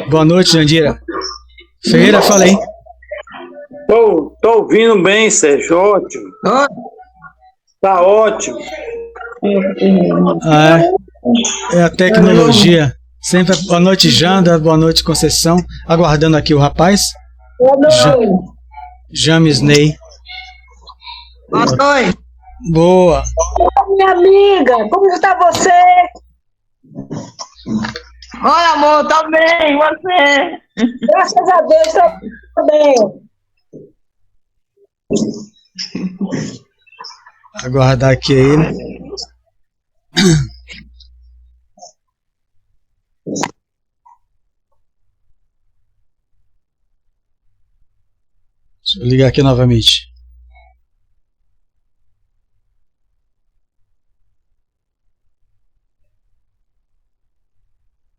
Boa noite, Jandira. Ferreira, fala aí. Tô ouvindo bem, Sérgio. Ótimo. Tá ótimo. É a tecnologia. Sempre boa noite, Janda. Boa noite, Conceição. Aguardando aqui o rapaz. Boa noite. James Ney. Boa noite. Boa. Minha amiga, como está você? Oi, amor, tá bem, você? Graças a Deus, tá bem. Aguardar aqui ele. Deixa eu ligar aqui novamente.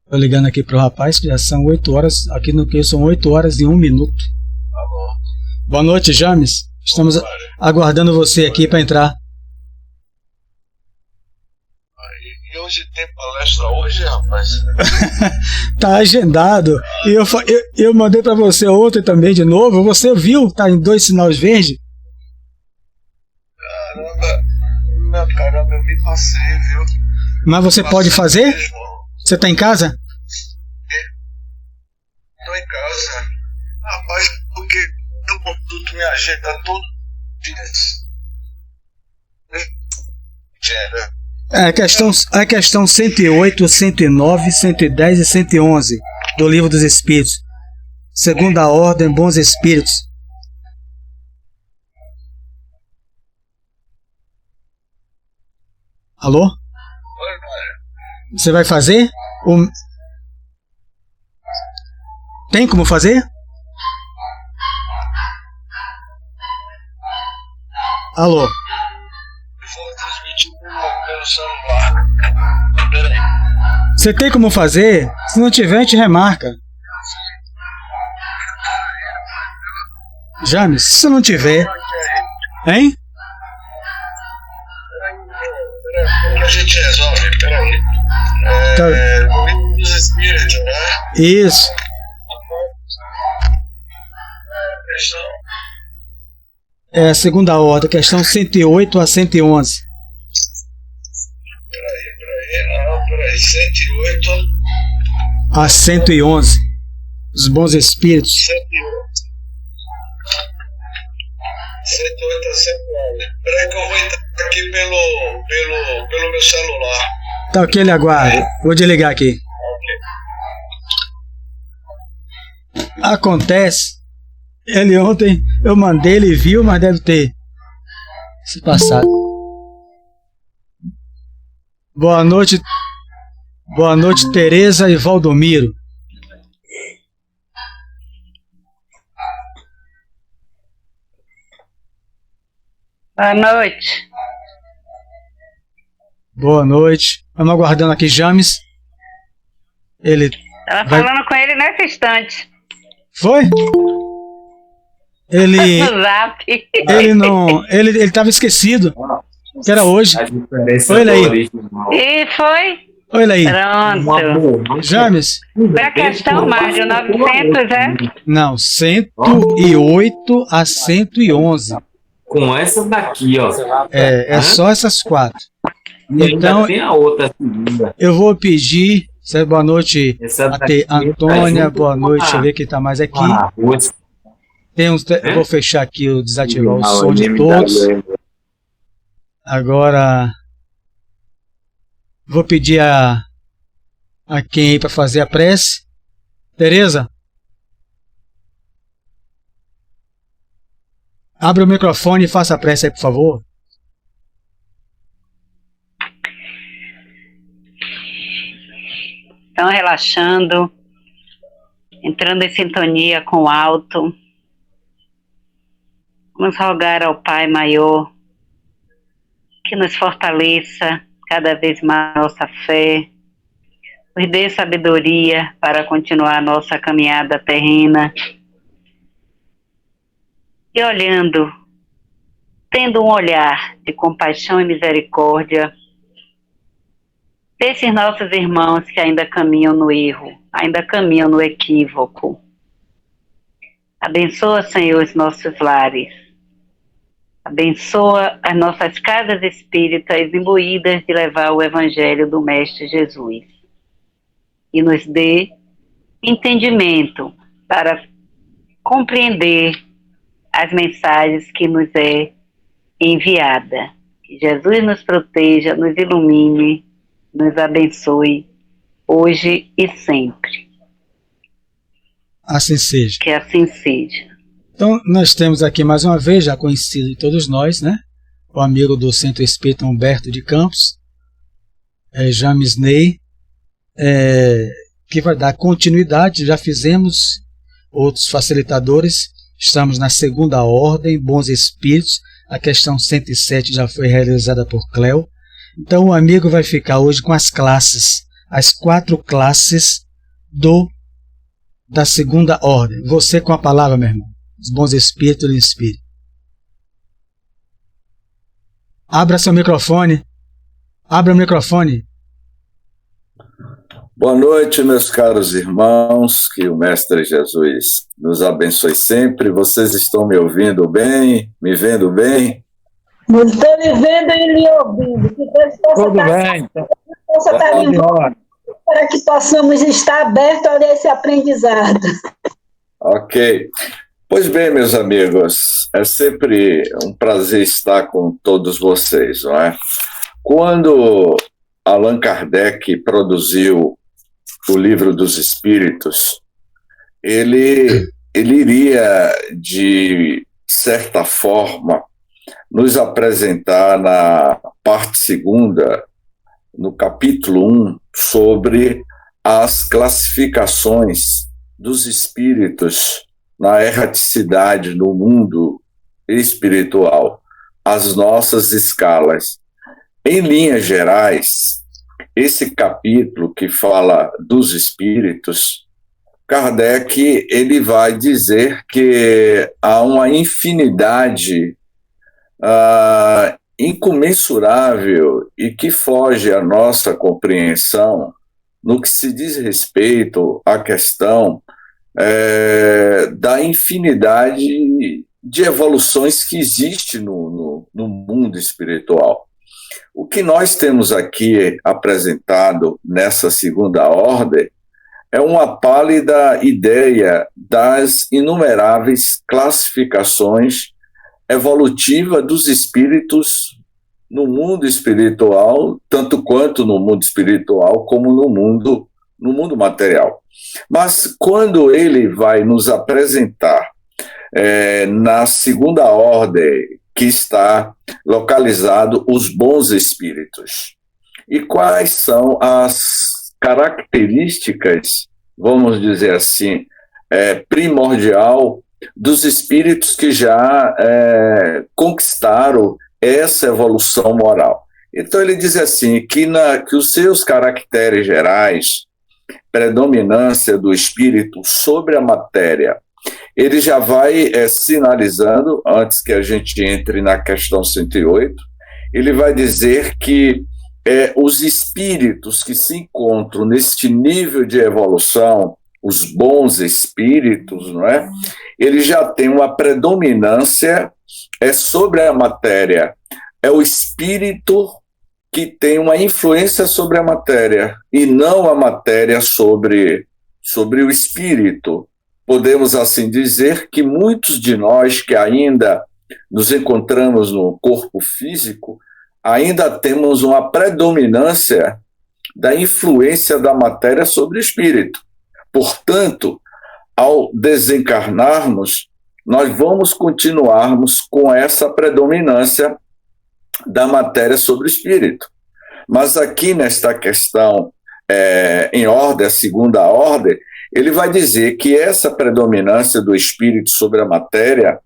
Estou ligando aqui para o rapaz, que já são 8 horas. Aqui no que são 8 horas e 1 minuto. Boa noite, James. Estamos aguardando você aqui para entrar. E hoje tem palestra hoje, rapaz? Tá agendado. E eu mandei para você ontem também de novo. Você viu? Tá em 2 sinais verdes. Caramba, eu me passei, viu? Mas você pode fazer? Mesmo. Você tá em casa? Tô em casa. Rapaz, porque eu consulto minha agenda todo dia. A questão 108, 109, 110 e 111 do Livro dos Espíritos. Segunda ordem, bons espíritos. Alô? Oi, Mário. Você vai fazer? Tem como fazer? Alô? Vou transmitir pelo celular. Peraí. Você tem como fazer? Se não tiver, a gente remarca. James, se você não tiver... Hein? Que a gente resolve, peraí. No Livro dos Espíritos, né? Isso. É a segunda ordem, questão 108 a 111. Peraí, 108 a 111. Os bons espíritos. 108 a 111. Peraí que eu vou entrar aqui pelo meu celular. Tá ok, ele aguarda. Vou desligar aqui. Acontece. Ele ontem, eu mandei, ele viu, mas deve ter se passado. Boa noite, Tereza e Valdomiro. Boa noite. Boa noite. Vamos aguardando aqui James. Ele Tava falando com ele nesse instante. Foi? Ele no Zap. Ele não, ele estava esquecido que era hoje. Olha aí. E foi? Olha aí. Pronto. James. Foi a questão, Mário, 900, é? Não, 108 a 111. Com essa daqui, ó. É só essas 4. Então, tem a outra segunda. Eu vou pedir. Boa noite, Antônia. Boa noite. Deixa eu ver quem está mais aqui. Eu vou fechar aqui, desativar o som de todos. Agora, vou pedir a quem aí para fazer a prece. Tereza? Abre o microfone e faça a prece aí, por favor. Então, relaxando, entrando em sintonia com o alto. Vamos rogar ao Pai Maior que nos fortaleça cada vez mais a nossa fé, nos dê sabedoria para continuar a nossa caminhada terrena. E olhando, tendo um olhar de compaixão e misericórdia, desses nossos irmãos que ainda caminham no erro, ainda caminham no equívoco. Abençoa, Senhor, os nossos lares. Abençoa as nossas casas espíritas imbuídas de levar o Evangelho do Mestre Jesus. E nos dê entendimento para compreender as mensagens que nos é enviada. Que Jesus nos proteja, nos ilumine, nos abençoe, hoje e sempre. Assim seja. Que assim seja. Então, nós temos aqui mais uma vez, já conhecido de todos nós, né? O amigo do Centro Espírita Humberto de Campos, James Ney, que vai dar continuidade. Já fizemos outros facilitadores, estamos na segunda ordem, Bons Espíritos, a questão 107 já foi realizada por Cléo. Então o amigo vai ficar hoje com as classes, as 4 classes da segunda ordem. Você com a palavra, meu irmão. Os bons espíritos lhe inspirem. Abra seu microfone. Abra o microfone. Boa noite, meus caros irmãos, que o Mestre Jesus nos abençoe sempre. Vocês estão me ouvindo bem? Me vendo bem? Estou lhe vendo e lhe ouvindo. Tudo bem. Para que possamos estar abertos a esse aprendizado. Ok. Pois bem, meus amigos, é sempre um prazer estar com todos vocês, não é? Quando Allan Kardec produziu o Livro dos Espíritos, ele iria, de certa forma, nos apresentar na parte 2ª, no capítulo 1, sobre as classificações dos espíritos na erraticidade no mundo espiritual, as nossas escalas. Em linhas gerais, esse capítulo que fala dos espíritos, Kardec ele vai dizer que há uma infinidade incomensurável e que foge à nossa compreensão no que se diz respeito à questão da infinidade de evoluções que existe no mundo espiritual. O que nós temos aqui apresentado nessa segunda ordem é uma pálida ideia das inumeráveis classificações evolutivas dos espíritos no mundo espiritual, tanto quanto no mundo espiritual como no mundo material. Mas quando ele vai nos apresentar na segunda ordem, que está localizado os bons espíritos, e quais são as características, vamos dizer assim, primordial dos espíritos que já conquistaram essa evolução moral. Então ele diz assim, que os seus caracteres gerais, predominância do espírito sobre a matéria, ele já vai sinalizando, antes que a gente entre na questão 108, ele vai dizer que os espíritos que se encontram neste nível de evolução, os bons espíritos, não é? Ele já tem uma predominância sobre a matéria. É o espírito que tem uma influência sobre a matéria, e não a matéria sobre o espírito. Podemos assim dizer que muitos de nós que ainda nos encontramos no corpo físico, ainda temos uma predominância da influência da matéria sobre o espírito. Portanto, ao desencarnarmos, nós vamos continuarmos com essa predominância da matéria sobre o espírito. Mas aqui nesta questão, em ordem, a segunda ordem, ele vai dizer que essa predominância do espírito sobre a matéria,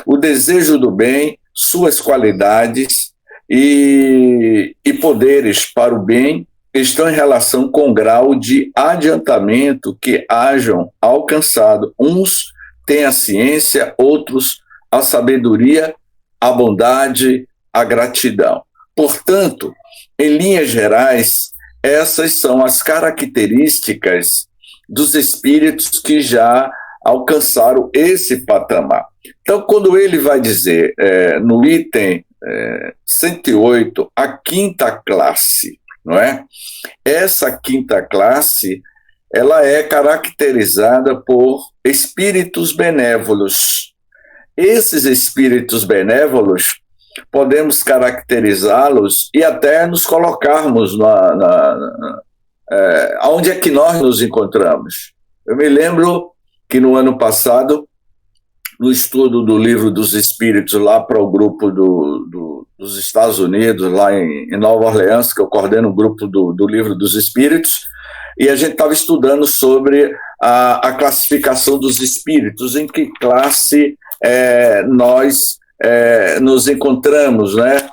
o desejo do bem, suas qualidades e poderes para o bem estão em relação com o grau de adiantamento que hajam alcançado. Uns têm a ciência, outros a sabedoria, a bondade, a gratidão. Portanto, em linhas gerais, essas são as características dos espíritos que já alcançaram esse patamar. Então, quando ele vai dizer no item 108, a quinta classe, não é? Essa quinta classe, ela é caracterizada por espíritos benévolos. Esses espíritos benévolos, podemos caracterizá-los e até nos colocarmos onde é que nós nos encontramos. Eu me lembro que no ano passado, no estudo do Livro dos Espíritos, lá para o grupo dos Estados Unidos, lá em Nova Orleans, que eu coordeno o grupo do Livro dos Espíritos, e a gente estava estudando sobre a classificação dos espíritos, em que classe nós nos encontramos, né?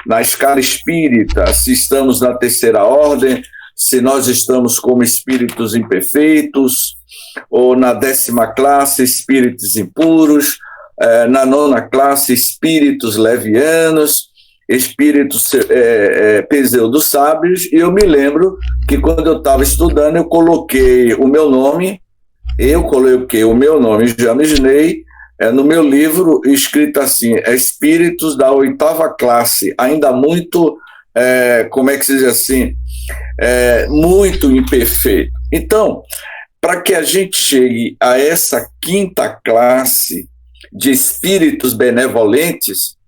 Na escala espírita, se estamos na terceira ordem, se nós estamos como espíritos imperfeitos, ou na 10ª classe, espíritos impuros, na 9ª classe, espíritos levianos, espíritos pseudo-sábios, e eu me lembro que quando eu estava estudando, eu coloquei o meu nome, James Ney, no meu livro, escrito assim, espíritos da 8ª classe, ainda muito, como é que se diz assim, muito imperfeito. Então, para que a gente chegue a essa quinta classe de espíritos benevolentes,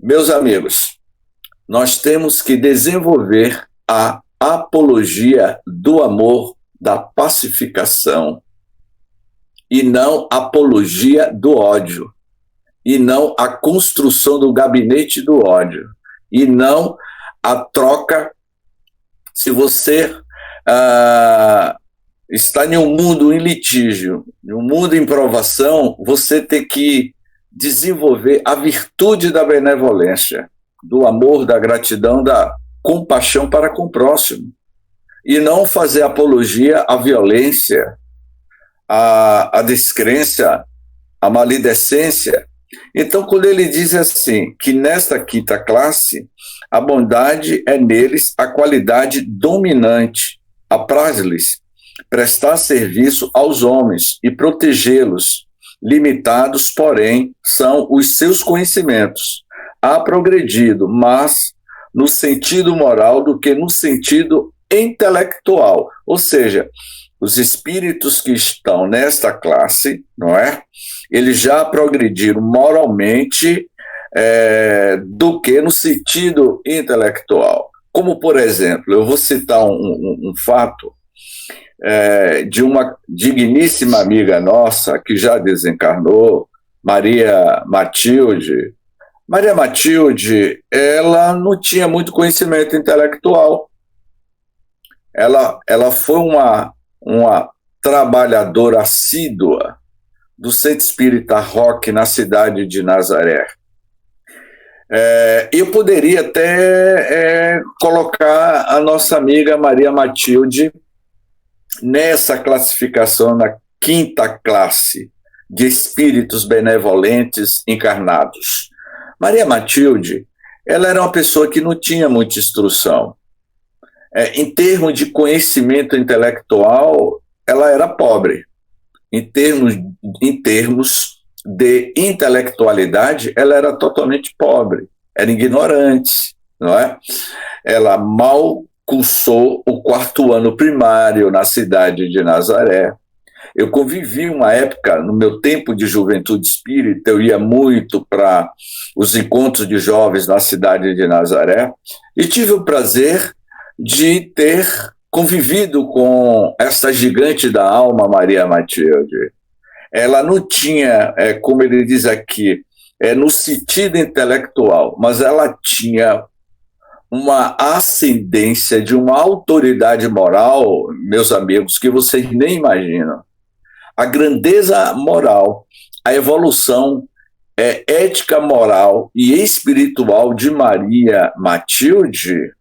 meus amigos, nós temos que desenvolver a apologia do amor, da pacificação, e não apologia do ódio, e não a construção do gabinete do ódio, e não a troca. Se você está em um mundo em litígio, em um mundo em provação, você tem que desenvolver a virtude da benevolência, do amor, da gratidão, da compaixão para com o próximo, e não fazer apologia à violência, à descrença, à maledicência. Então, quando ele diz assim, que nesta quinta classe, a bondade é neles a qualidade dominante, apraz-lhes prestar serviço aos homens e protegê-los, limitados, porém, são os seus conhecimentos. Há progredido, mas no sentido moral do que no sentido intelectual. Ou seja, os espíritos que estão nesta classe, não é? Eles já progrediram moralmente do que no sentido intelectual. Como, por exemplo, eu vou citar um fato de uma digníssima amiga nossa, que já desencarnou, Maria Matilde. Maria Matilde, ela não tinha muito conhecimento intelectual. Ela foi uma trabalhadora assídua do Centro Espírita Roque, na cidade de Nazaré. Eu poderia até colocar a nossa amiga Maria Matilde nessa classificação, na quinta classe de espíritos benevolentes encarnados. Maria Matilde, ela era uma pessoa que não tinha muita instrução. Em termos de conhecimento intelectual, ela era pobre. Em termos de intelectualidade, ela era totalmente pobre, era ignorante, não é? Ela mal cursou o 4º ano primário na cidade de Nazaré. Eu convivi uma época, no meu tempo de juventude espírita, eu ia muito para os encontros de jovens na cidade de Nazaré e tive o prazer de ter convivido com essa gigante da alma, Maria Matilde. Ela não tinha, como ele diz aqui, no sentido intelectual, mas ela tinha uma ascendência de uma autoridade moral, meus amigos, que vocês nem imaginam. A grandeza moral, a evolução ética, moral e espiritual de Maria Matilde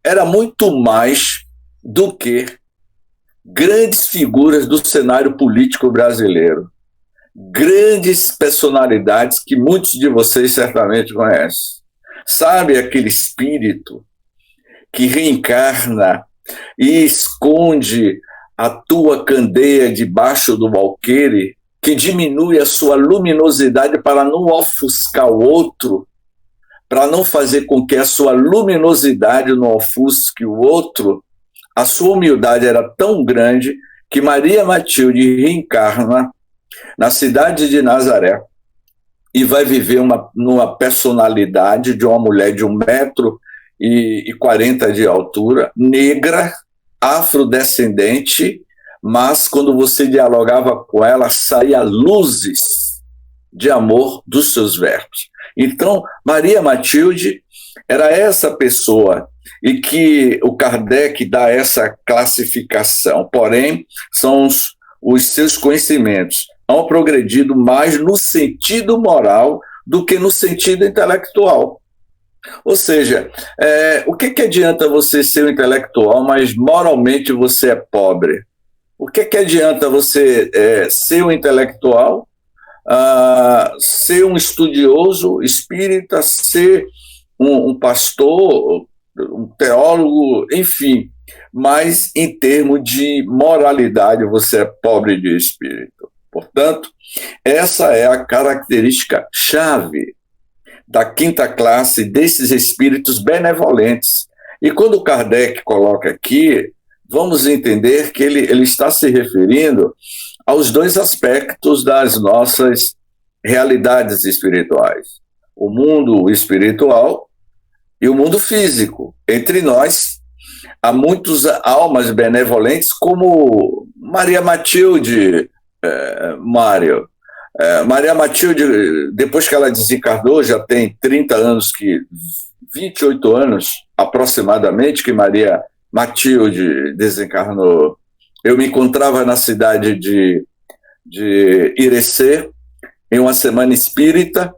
era muito mais do que grandes figuras do cenário político brasileiro. Grandes personalidades que muitos de vocês certamente conhecem. Sabe aquele espírito que reencarna e esconde a tua candeia debaixo do alqueire, que diminui a sua luminosidade para não ofuscar o outro, para não fazer com que a sua luminosidade não ofusque o outro, a sua humildade era tão grande que Maria Matilde reencarna na cidade de Nazaré e vai viver numa personalidade de uma mulher de 1,40 m de altura, negra, afrodescendente, mas quando você dialogava com ela, saía luzes de amor dos seus verbos. Então, Maria Matilde era essa pessoa, e que o Kardec dá essa classificação, porém, são os seus conhecimentos hão progredido mais no sentido moral do que no sentido intelectual. Ou seja, o que adianta você ser um intelectual, mas moralmente você é pobre? O que adianta você ser um intelectual, ser um estudioso espírita, ser um pastor, um teólogo, enfim, mas em termos de moralidade você é pobre de espírito. Portanto, essa é a característica chave da quinta classe desses espíritos benevolentes. E quando Kardec coloca aqui, vamos entender que ele está se referindo aos dois aspectos das nossas realidades espirituais: o mundo espiritual e o mundo físico. Entre nós, há muitas almas benevolentes, como Maria Matilde, Mário. Maria Matilde, depois que ela desencarnou, já tem 28 anos aproximadamente que Maria Matilde desencarnou. Eu me encontrava na cidade de Irecê, em uma semana espírita,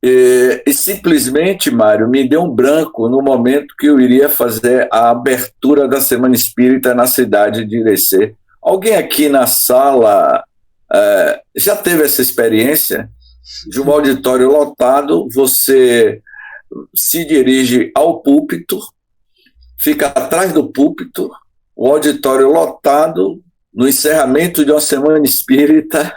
e simplesmente, Mário, me deu um branco no momento que eu iria fazer a abertura da Semana Espírita na cidade de Irecê. Alguém aqui na sala já teve essa experiência de um auditório lotado, você se dirige ao púlpito, fica atrás do púlpito, o auditório lotado, no encerramento de uma Semana Espírita,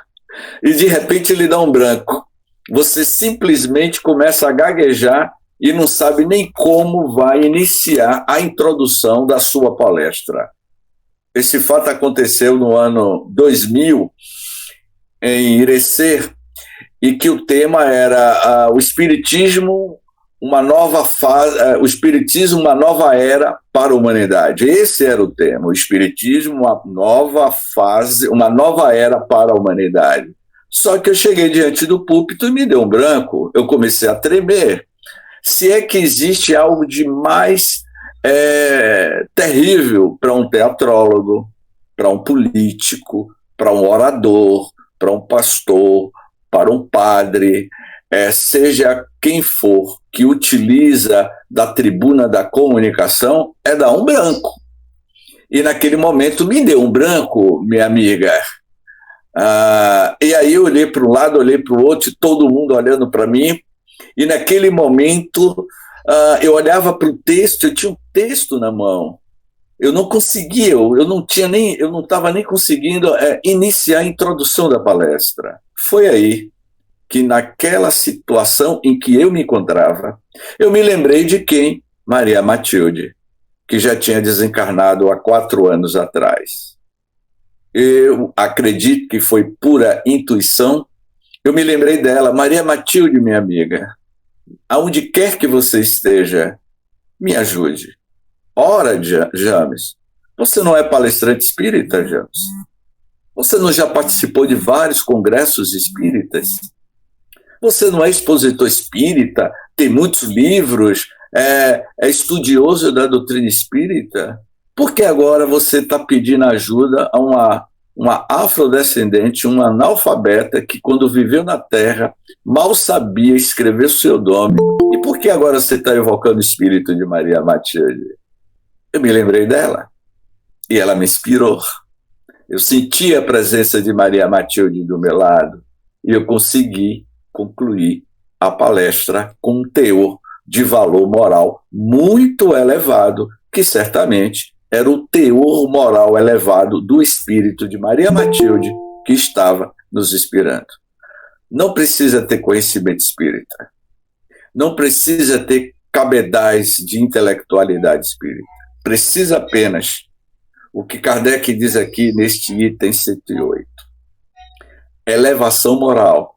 e de repente lhe dá um branco. Você simplesmente começa a gaguejar e não sabe nem como vai iniciar a introdução da sua palestra. Esse fato aconteceu no ano 2000, em Irecê, e que o tema era o Espiritismo, uma nova fase, o Espiritismo, uma nova era para a humanidade. Esse era o tema, o Espiritismo, uma nova fase, uma nova era para a humanidade. Só que eu cheguei diante do púlpito e me deu um branco, eu comecei a tremer. Se é que existe algo de mais terrível para um teatrólogo, para um político, para um orador, para um pastor, para um padre, seja quem for que utiliza da tribuna da comunicação, é dar um branco. E naquele momento me deu um branco, minha amiga. E aí eu olhei para um lado, olhei para o outro, todo mundo olhando para mim, e naquele momento eu olhava para o texto, eu tinha um texto na mão, eu não conseguia, eu não estava nem conseguindo iniciar a introdução da palestra. Foi aí que, naquela situação em que eu me encontrava, eu me lembrei de quem? Maria Matilde, que já tinha desencarnado há 4 anos atrás. Eu acredito que foi pura intuição. Eu me lembrei dela. Maria Matilde, minha amiga, aonde quer que você esteja, me ajude. Ora, James, você não é palestrante espírita, James? Você não já participou de vários congressos espíritas? Você não é expositor espírita? Tem muitos livros? É estudioso da doutrina espírita? Por que agora você está pedindo ajuda a uma afrodescendente, uma analfabeta que, quando viveu na Terra, mal sabia escrever o seu nome? E por que agora você está evocando o espírito de Maria Matilde? Eu me lembrei dela e ela me inspirou. Eu senti a presença de Maria Matilde do meu lado e eu consegui concluir a palestra com um teor de valor moral muito elevado, que certamente era o teor moral elevado do espírito de Maria Matilde, que estava nos inspirando. Não precisa ter conhecimento espírita, não precisa ter cabedais de intelectualidade espírita, precisa apenas o que Kardec diz aqui neste item 108. Elevação moral.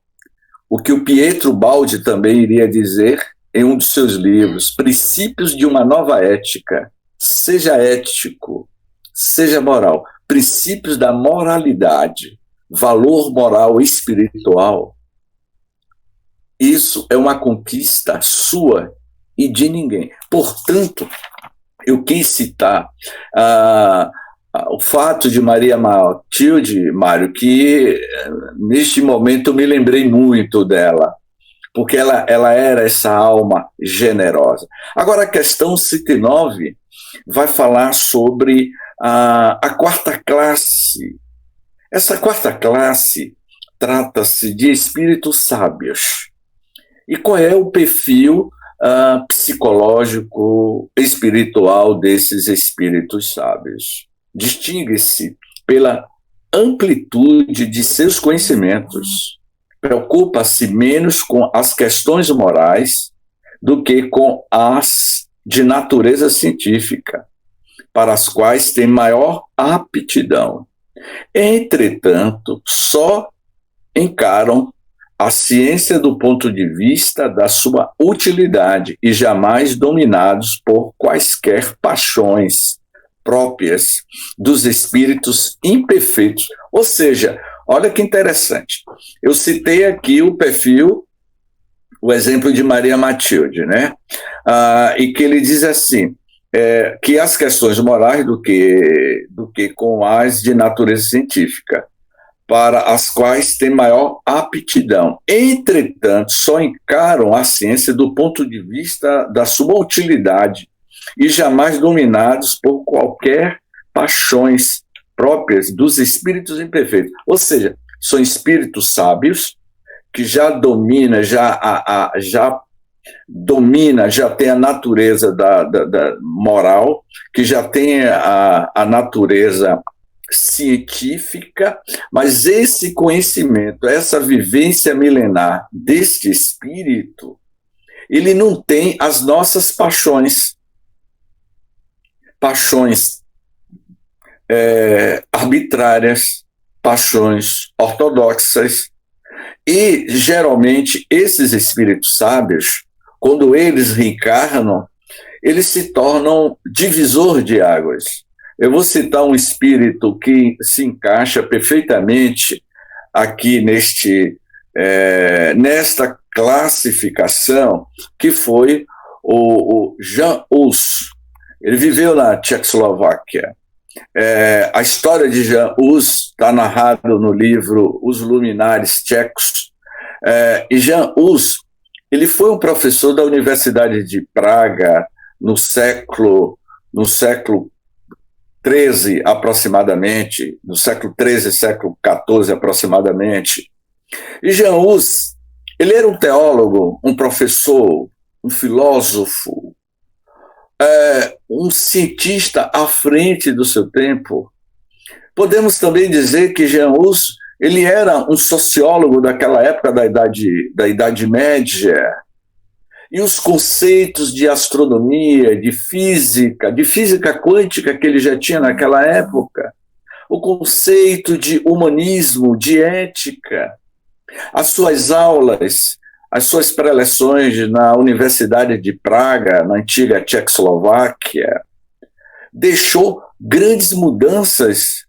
O que o Pietro Baldi também iria dizer em um dos seus livros, Princípios de uma Nova Ética. Seja ético, seja moral. Princípios da moralidade, valor moral espiritual. Isso é uma conquista sua e de ninguém. Portanto, eu quis citar o fato de Maria Matilde, Mário, que neste momento eu me lembrei muito dela, porque ela era essa alma generosa. Agora, a questão 109 vai falar sobre a quarta classe. Essa quarta classe trata-se de espíritos sábios. E qual é o perfil psicológico, espiritual desses espíritos sábios? Distingue-se pela amplitude de seus conhecimentos, preocupa-se menos com as questões morais do que com as de natureza científica, para as quais tem maior aptidão. Entretanto, só encaram a ciência do ponto de vista da sua utilidade e jamais dominados por quaisquer paixões próprias dos espíritos imperfeitos. Ou seja, olha que interessante. Eu citei aqui o perfil, o exemplo de Maria Matilde, né? E que ele diz assim, que as questões morais do que com as de natureza científica, para as quais tem maior aptidão. Entretanto, só encaram a ciência do ponto de vista da sua utilidade e jamais dominados por qualquer paixões próprias dos espíritos imperfeitos. Ou seja, são espíritos sábios que já tem a natureza da moral, que já tem a natureza científica, mas esse conhecimento, essa vivência milenar deste espírito, ele não tem as nossas paixões arbitrárias, paixões ortodoxas, e geralmente esses espíritos sábios, quando eles reencarnam, eles se tornam divisor de águas. Eu vou citar um espírito que se encaixa perfeitamente aqui nesta classificação, que foi o Jan Hus. Ele viveu na Tchecoslováquia. A história de Jan Hus está narrada no livro Os Luminares Tchecos. E Jan Hus, ele foi um professor da Universidade de Praga no século XIII aproximadamente, no século XIII, século XIV aproximadamente. E Jan Hus, ele era um teólogo, um professor, um filósofo, um cientista à frente do seu tempo. Podemos também dizer que Jan Hus, ele era um sociólogo daquela época da Idade Média, e os conceitos de astronomia, de física quântica que ele já tinha naquela época, o conceito de humanismo, de ética, as suas aulas, as suas preleções na Universidade de Praga, na antiga Tchecoslováquia, deixou grandes mudanças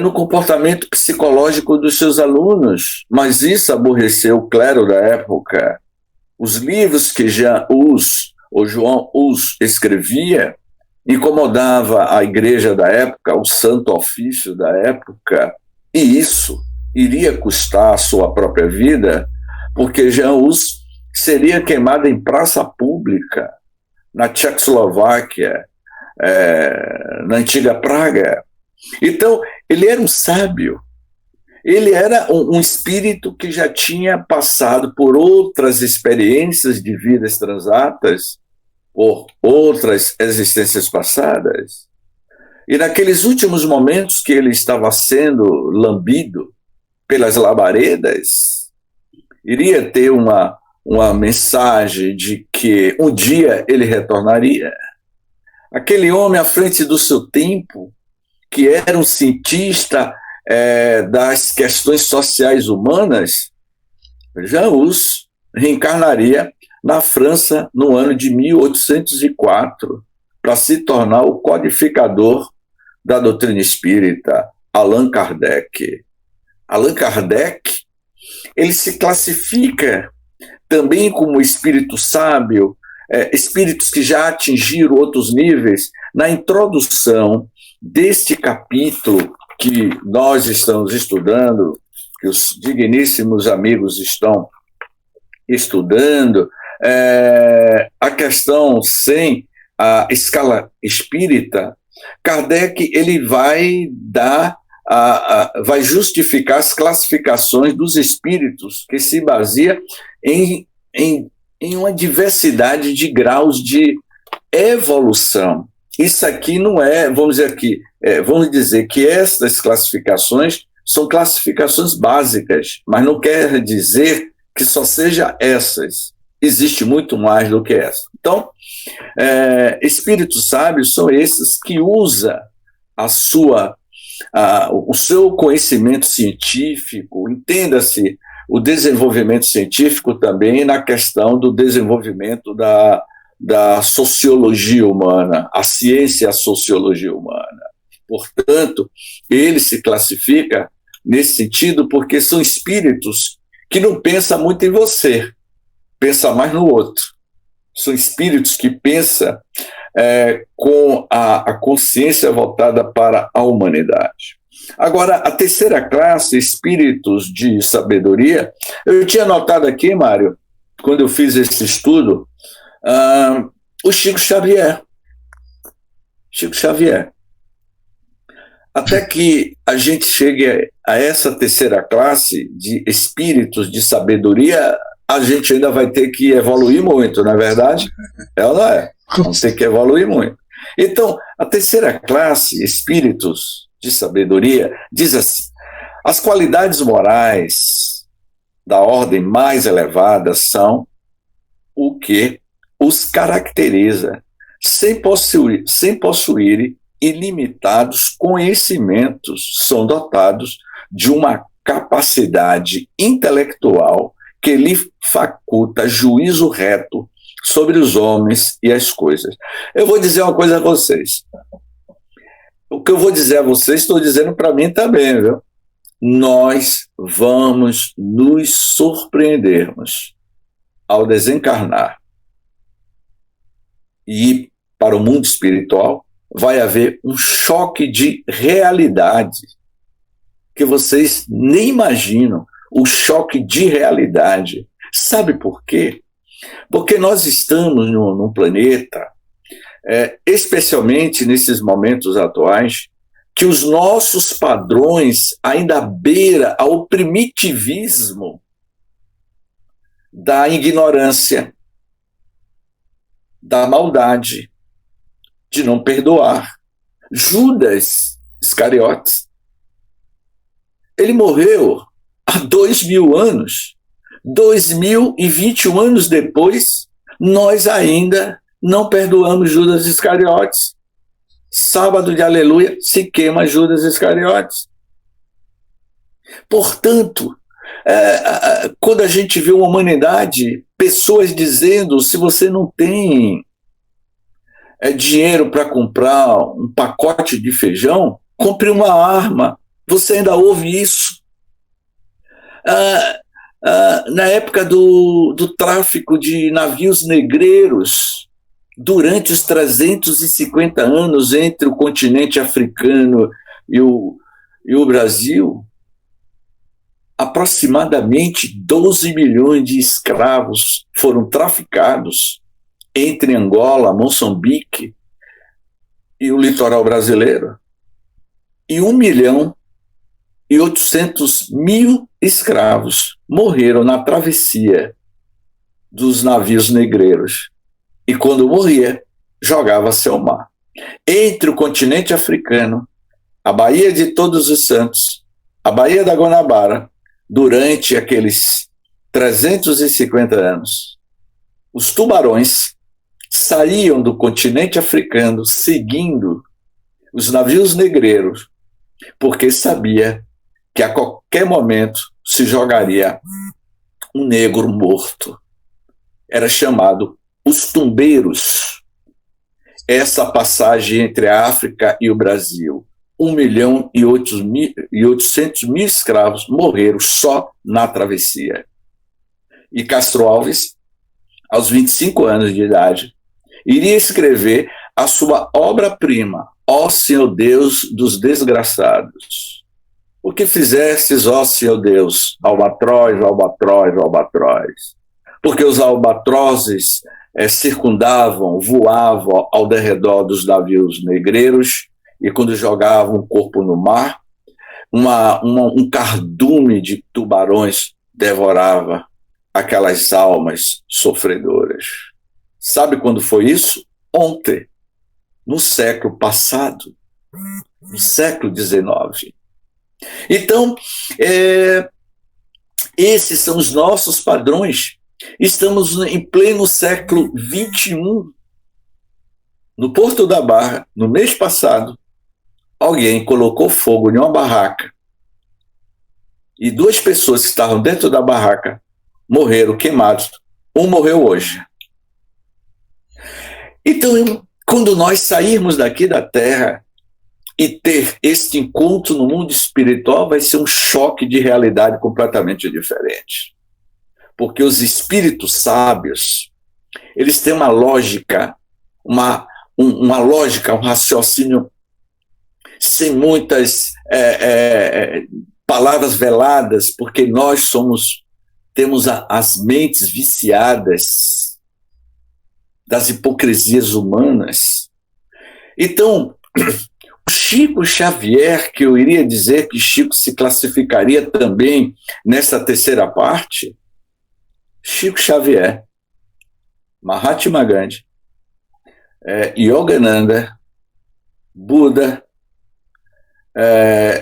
no comportamento psicológico dos seus alunos, mas isso aborreceu o clero da época. Os livros que Jan Hus, ou João Hus, escrevia incomodava a igreja da época, o santo ofício da época, e isso iria custar a sua própria vida, porque Jan Hus seria queimado em praça pública na Tchecoslováquia, na antiga Praga. Então, ele era um sábio, Ele era um espírito que já tinha passado por outras experiências de vidas transatas, por outras existências passadas. E naqueles últimos momentos que ele estava sendo lambido pelas labaredas, iria ter uma mensagem de que um dia ele retornaria. Aquele homem à frente do seu tempo, que era um cientista das questões sociais humanas, Jean-Hus reencarnaria na França no ano de 1804 para se tornar o codificador da doutrina espírita, Allan Kardec. Allan Kardec, ele se classifica também como espírito sábio, espíritos que já atingiram outros níveis. Na introdução deste capítulo que nós estamos estudando, que os digníssimos amigos estão estudando, a questão 100, a escala espírita, Kardec ele vai vai justificar as classificações dos espíritos, que se baseia em uma diversidade de graus de evolução. Isso aqui não é, vamos dizer que essas classificações são classificações básicas, mas não quer dizer que só seja essas. Existe muito mais do que essa. Então, espíritos sábios são esses que usam o seu conhecimento científico, entenda-se o desenvolvimento científico também na questão do desenvolvimento da sociologia humana, a ciência e a sociologia humana. Portanto, ele se classifica nesse sentido porque são espíritos que não pensam muito em você, pensam mais no outro. São espíritos que pensam com a consciência voltada para a humanidade. Agora, a terceira classe, espíritos de sabedoria, eu tinha notado aqui, Mário, quando eu fiz esse estudo, o Chico Xavier. Chico Xavier. Até que a gente chegue a essa terceira classe de espíritos de sabedoria, a gente ainda vai ter que evoluir muito, não é verdade? Ela é. Vamos ter que evoluir muito. Então, a terceira classe, espíritos de sabedoria, diz assim: as qualidades morais da ordem mais elevada são o que os caracteriza, sem possuírem ilimitados conhecimentos, são dotados de uma capacidade intelectual que lhe faculta juízo reto sobre os homens e as coisas. Eu vou dizer uma coisa a vocês. O que eu vou dizer a vocês, estou dizendo para mim também, viu? Nós vamos nos surpreendermos ao desencarnar e ir para o mundo espiritual. Vai haver um choque de realidade que vocês nem imaginam, o choque de realidade. Sabe por quê? Porque nós estamos num planeta, especialmente nesses momentos atuais, que os nossos padrões ainda beira ao primitivismo da ignorância, da maldade, de não perdoar. Judas Iscariotes, ele morreu há 2000 anos. 2021 anos depois, nós ainda não perdoamos Judas Iscariotes. Sábado de Aleluia se queima Judas Iscariotes. Portanto, quando a gente vê uma humanidade, pessoas dizendo: se você não tem dinheiro para comprar um pacote de feijão, compre uma arma. Você ainda ouve isso? Na época do tráfico de navios negreiros, durante os 350 anos entre o continente africano e o Brasil, aproximadamente 12 milhões de escravos foram traficados entre Angola, Moçambique e o litoral brasileiro. E 1 milhão e 800 mil escravos morreram na travessia dos navios negreiros. E quando morria, jogava-se ao mar. Entre o continente africano, a Baía de Todos os Santos, a Baía da Guanabara, durante aqueles 350 anos, os tubarões saíam do continente africano seguindo os navios negreiros, porque sabia que a qualquer momento se jogaria um negro morto. Era chamado os tumbeiros. Essa passagem entre a África e o Brasil, 1.800.000 escravos morreram só na travessia. E Castro Alves, aos 25 anos de idade, iria escrever a sua obra-prima, Ó Senhor Deus dos desgraçados. O que fizestes, ó Senhor Deus, albatroz, albatroz, albatroz? Porque os albatrozes circundavam, voavam ao derredor dos navios negreiros, e quando jogavam o corpo no mar, um cardume de tubarões devorava aquelas almas sofredoras. Sabe quando foi isso? Ontem, no século passado, no século XIX. Então, esses são os nossos padrões. Estamos em pleno século XXI. No Porto da Barra, no mês passado, alguém colocou fogo em uma barraca e 2 pessoas que estavam dentro da barraca morreram queimados. Um morreu hoje. Então, quando nós sairmos daqui da Terra e ter este encontro no mundo espiritual, vai ser um choque de realidade completamente diferente. Porque os espíritos sábios, eles têm uma lógica, um raciocínio sem muitas palavras veladas, porque nós temos as mentes viciadas das hipocrisias humanas. Então, o Chico Xavier, que eu iria dizer que Chico se classificaria também nessa terceira parte, Chico Xavier, Mahatma Gandhi, Yogananda, Buda,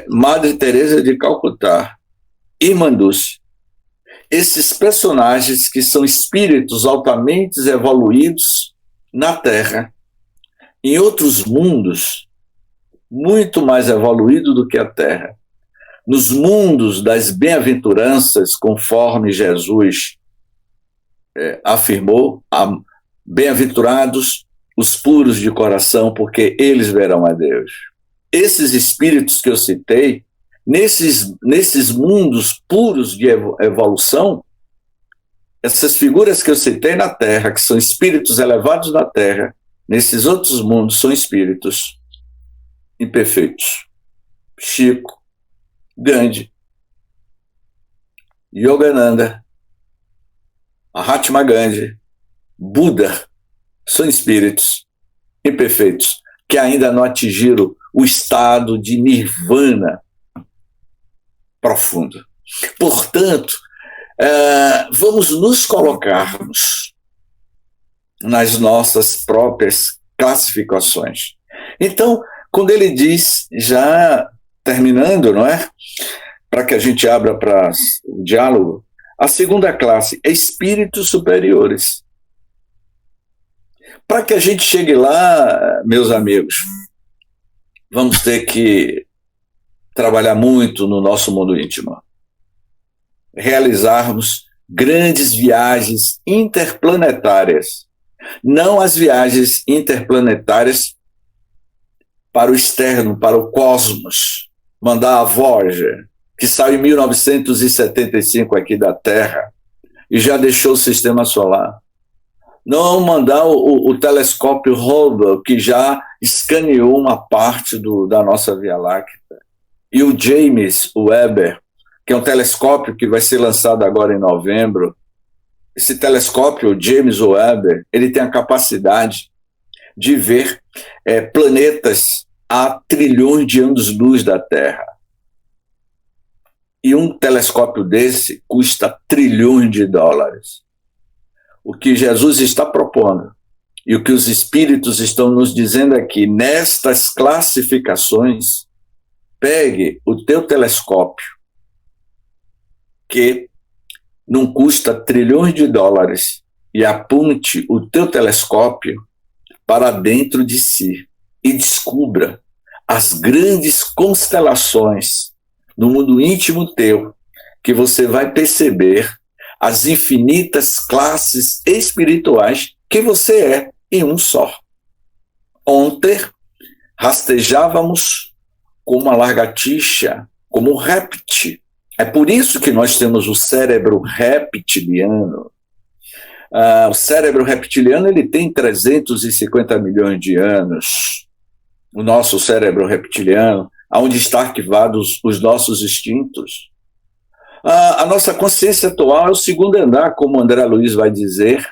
Madre Teresa de Calcutá, Irmã Dulce, esses personagens que são espíritos altamente evoluídos na Terra, em outros mundos, muito mais evoluídos do que a Terra, nos mundos das bem-aventuranças, conforme Jesus afirmou, bem-aventurados os puros de coração, porque eles verão a Deus. Esses espíritos que eu citei, nesses mundos puros de evolução, essas figuras que eu citei na Terra, que são espíritos elevados na Terra, nesses outros mundos são espíritos imperfeitos. Chico, Gandhi, Yogananda, Mahatma Gandhi, Buda, são espíritos imperfeitos que ainda não atingiram o estado de nirvana profundo. Portanto, vamos nos colocarmos nas nossas próprias classificações. Então, quando ele diz, já terminando, não é? Para que a gente abra para o diálogo, a segunda classe é espíritos superiores. Para que a gente chegue lá, meus amigos, vamos ter que trabalhar muito no nosso mundo íntimo. Realizarmos grandes viagens interplanetárias. Não as viagens interplanetárias para o externo, para o cosmos. Mandar a Voyager, que saiu em 1975 aqui da Terra e já deixou o sistema solar. Não mandar o telescópio Hubble, que já escaneou uma parte da nossa Via Láctea. E o James Webb, que é um telescópio que vai ser lançado agora em novembro. Esse telescópio, o James Webb, ele tem a capacidade de ver planetas a trilhões de anos-luz da Terra. E um telescópio desse custa trilhões de dólares. O que Jesus está propondo e o que os espíritos estão nos dizendo aqui, nestas classificações, pegue o teu telescópio, que não custa trilhões de dólares, e aponte o teu telescópio para dentro de si e descubra as grandes constelações no mundo íntimo teu, que você vai perceber as infinitas classes espirituais que você é em um só. Ontem rastejávamos como uma lagartixa, como um réptil. É por isso que nós temos o cérebro reptiliano. O cérebro reptiliano ele tem 350 milhões de anos. O nosso cérebro reptiliano, onde estão arquivados os nossos instintos. A nossa consciência atual é o segundo andar, como André Luiz vai dizer,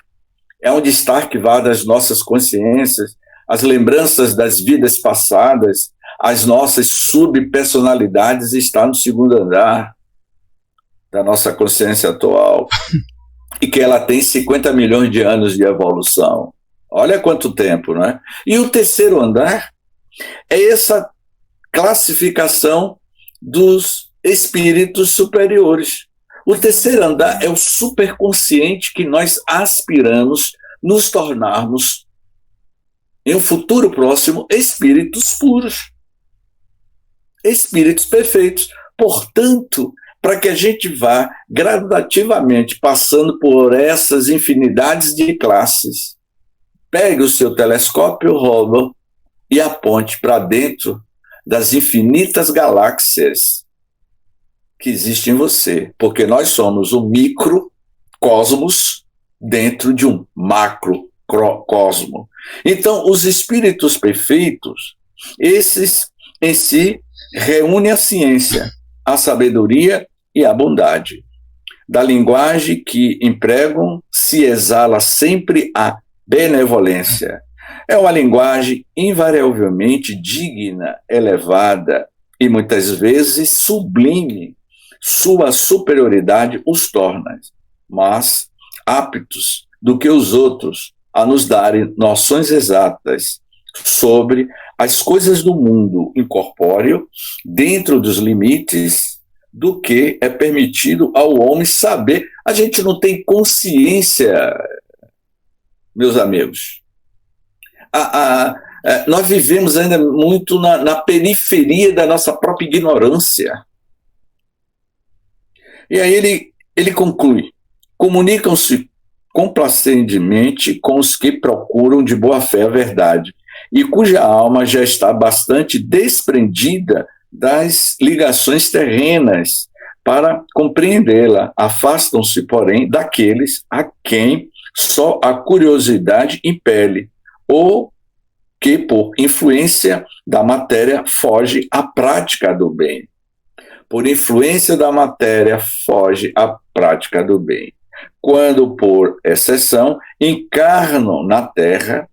é onde estão arquivadas as nossas consciências, as lembranças das vidas passadas, as nossas subpersonalidades estão no segundo andar da nossa consciência atual, e que ela tem 50 milhões de anos de evolução. Olha quanto tempo, não é? E o terceiro andar é essa classificação dos espíritos superiores. O terceiro andar é o superconsciente que nós aspiramos nos tornarmos, em um futuro próximo, espíritos puros, espíritos perfeitos. Portanto, para que a gente vá gradativamente passando por essas infinidades de classes, pegue o seu telescópio Hubble e aponte para dentro das infinitas galáxias que existem em você, porque nós somos um microcosmos dentro de um macrocosmo. Então, os espíritos perfeitos, esses em si reúnem a ciência, a sabedoria e a bondade. Da linguagem que empregam se exala sempre a benevolência. É uma linguagem invariavelmente digna, elevada e muitas vezes sublime. Sua superioridade os torna mais aptos do que os outros a nos darem noções exatas sobre as coisas do mundo incorpóreo dentro dos limites do que é permitido ao homem saber. A gente não tem consciência, meus amigos. Nós vivemos ainda muito na periferia da nossa própria ignorância. E aí ele conclui: comunicam-se complacentemente com os que procuram de boa fé a verdade, e cuja alma já está bastante desprendida das ligações terrenas para compreendê-la. Afastam-se, porém, daqueles a quem só a curiosidade impele, ou que, por influência da matéria, foge à prática do bem. Por influência da matéria, foge à prática do bem. Quando, por exceção, encarnam na Terra,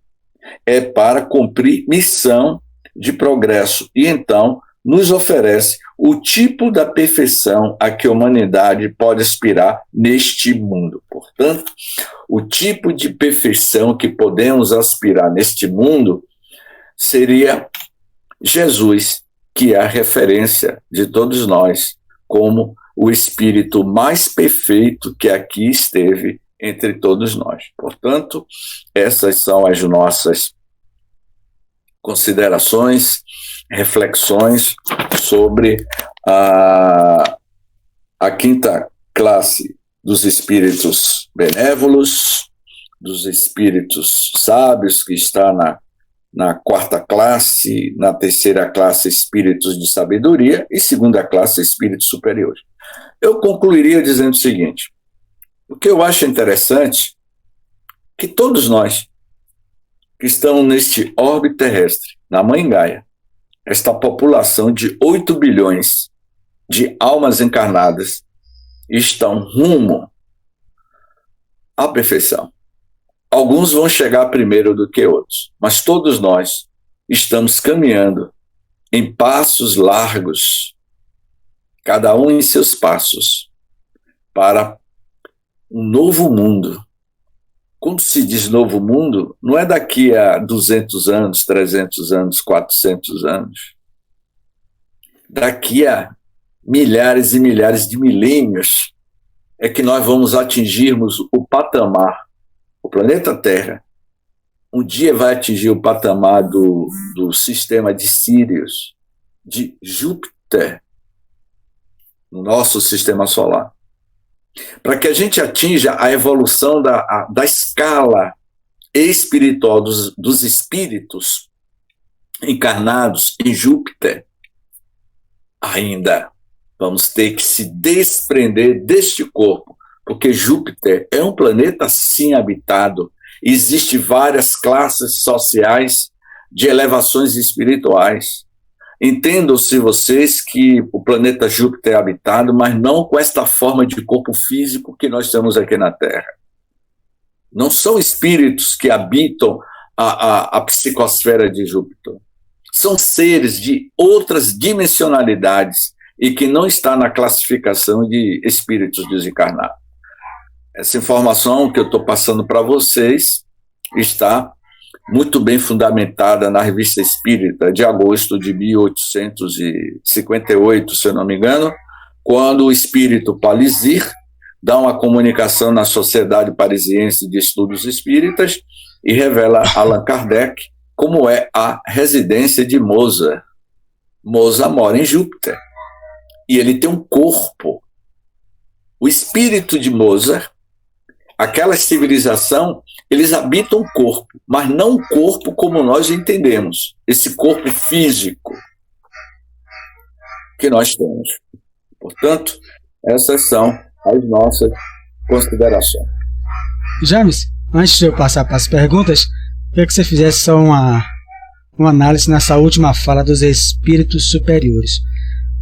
é para cumprir missão de progresso, e então nos oferece o tipo da perfeição a que a humanidade pode aspirar neste mundo. Portanto, o tipo de perfeição que podemos aspirar neste mundo seria Jesus, que é a referência de todos nós, como o espírito mais perfeito que aqui esteve entre todos nós. Portanto, essas são as nossas considerações, reflexões sobre a quinta classe dos espíritos benévolos, dos espíritos sábios, que está na quarta classe, na terceira classe, espíritos de sabedoria, e segunda classe, espíritos superiores. Eu concluiria dizendo o seguinte: o que eu acho interessante que todos nós que estamos neste orbe terrestre, na Mãe Gaia, esta população de 8 bilhões de almas encarnadas, estão rumo à perfeição. Alguns vão chegar primeiro do que outros, mas todos nós estamos caminhando em passos largos, cada um em seus passos, para um novo mundo. Quando se diz novo mundo, não é daqui a 200 anos, 300 anos, 400 anos. Daqui a milhares e milhares de milênios é que nós vamos atingirmos o patamar. O planeta Terra um dia vai atingir o patamar do sistema de Sírius, de Júpiter, no nosso sistema solar. Para que a gente atinja a evolução da escala espiritual dos espíritos encarnados em Júpiter, ainda vamos ter que se desprender deste corpo, porque Júpiter é um planeta sim habitado. Existem várias classes sociais de elevações espirituais. Entendam-se vocês que o planeta Júpiter é habitado, mas não com esta forma de corpo físico que nós temos aqui na Terra. Não são espíritos que habitam a psicosfera de Júpiter. São seres de outras dimensionalidades e que não está na classificação de espíritos desencarnados. Essa informação que eu estou passando para vocês está muito bem fundamentada na Revista Espírita de agosto de 1858, se eu não me engano, quando o espírito Palissy dá uma comunicação na Sociedade Parisiense de Estudos Espíritas e revela a Allan Kardec como é a residência de Mozart. Mozart mora em Júpiter e ele tem um corpo. O espírito de Mozart, aquela civilização, eles habitam o corpo, mas não o corpo como nós entendemos, esse corpo físico que nós temos. Portanto, essas são as nossas considerações. James, antes de eu passar para as perguntas, queria que você fizesse só uma análise nessa última fala dos espíritos superiores.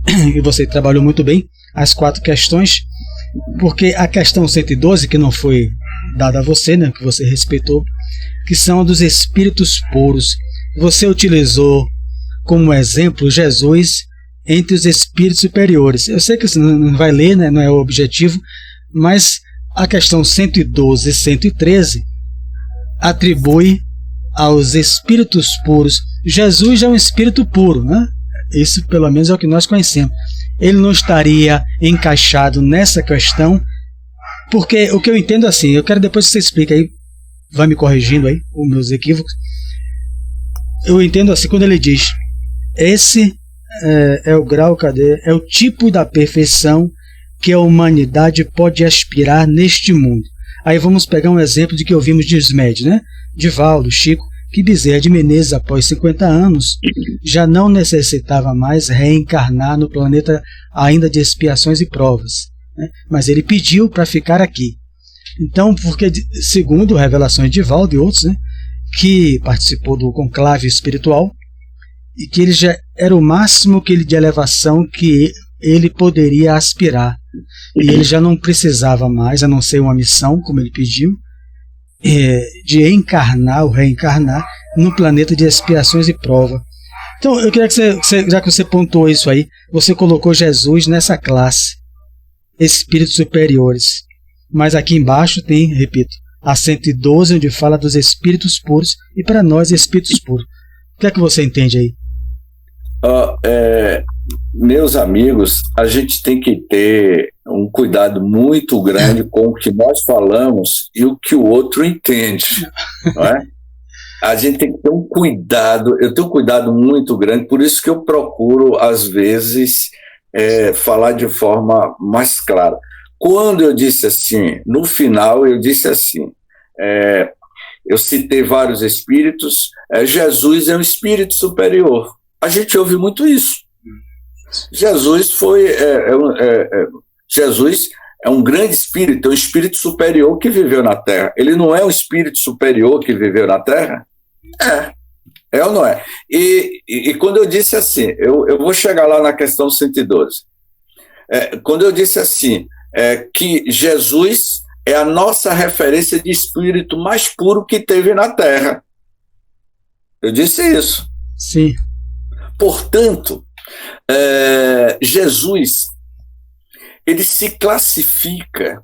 E você trabalhou muito bem as 4 questões, porque a questão 112, que não foi dada a você, né, que você respeitou, que são dos espíritos puros. Você utilizou como exemplo Jesus entre os espíritos superiores. Eu sei que você não vai ler, né, não é o objetivo, mas a questão 112 e 113 atribui aos espíritos puros. Jesus é um espírito puro, né? Isso pelo menos é o que nós conhecemos. Ele não estaria encaixado nessa questão, porque o que eu entendo assim, eu quero depois que você explique aí, vai me corrigindo aí os meus equívocos. Eu entendo assim, quando ele diz, esse é o grau, é o tipo da perfeição que a humanidade pode aspirar neste mundo. Aí vamos pegar um exemplo de que ouvimos de Ismed, né? Divaldo, Chico, que Bezerra de Menezes, após 50 anos, já não necessitava mais reencarnar no planeta ainda de expiações e provas, né? Mas ele pediu para ficar aqui. Então, porque, segundo revelações de Divaldo e outros, né, que participou do conclave espiritual, e que ele já era o máximo de elevação que ele poderia aspirar. E ele já não precisava mais, a não ser uma missão, como ele pediu, de encarnar ou reencarnar no planeta de expiações e prova. Então eu queria que você, já que você pontuou isso aí, você colocou Jesus nessa classe, espíritos superiores. Mas aqui embaixo tem, repito, a 112, onde fala dos espíritos puros, e para nós espíritos puros. O que é que você entende aí? Meus amigos, a gente tem que ter um cuidado muito grande com o que nós falamos e o que o outro entende, não é? A gente tem que ter um cuidado, eu tenho um cuidado muito grande, por isso que eu procuro, às vezes, falar de forma mais clara. Quando eu disse assim, no final eu disse assim, eu citei vários espíritos, Jesus é um espírito superior. A gente ouve muito isso. Jesus Jesus é um grande espírito, é um espírito superior que viveu na Terra. Ele não é um espírito superior que viveu na Terra? É ou não é? E quando eu disse assim, eu vou chegar lá na questão 112. Quando eu disse assim, que Jesus é a nossa referência de espírito mais puro que teve na Terra. Eu disse isso. Sim. Portanto, Jesus ele se classifica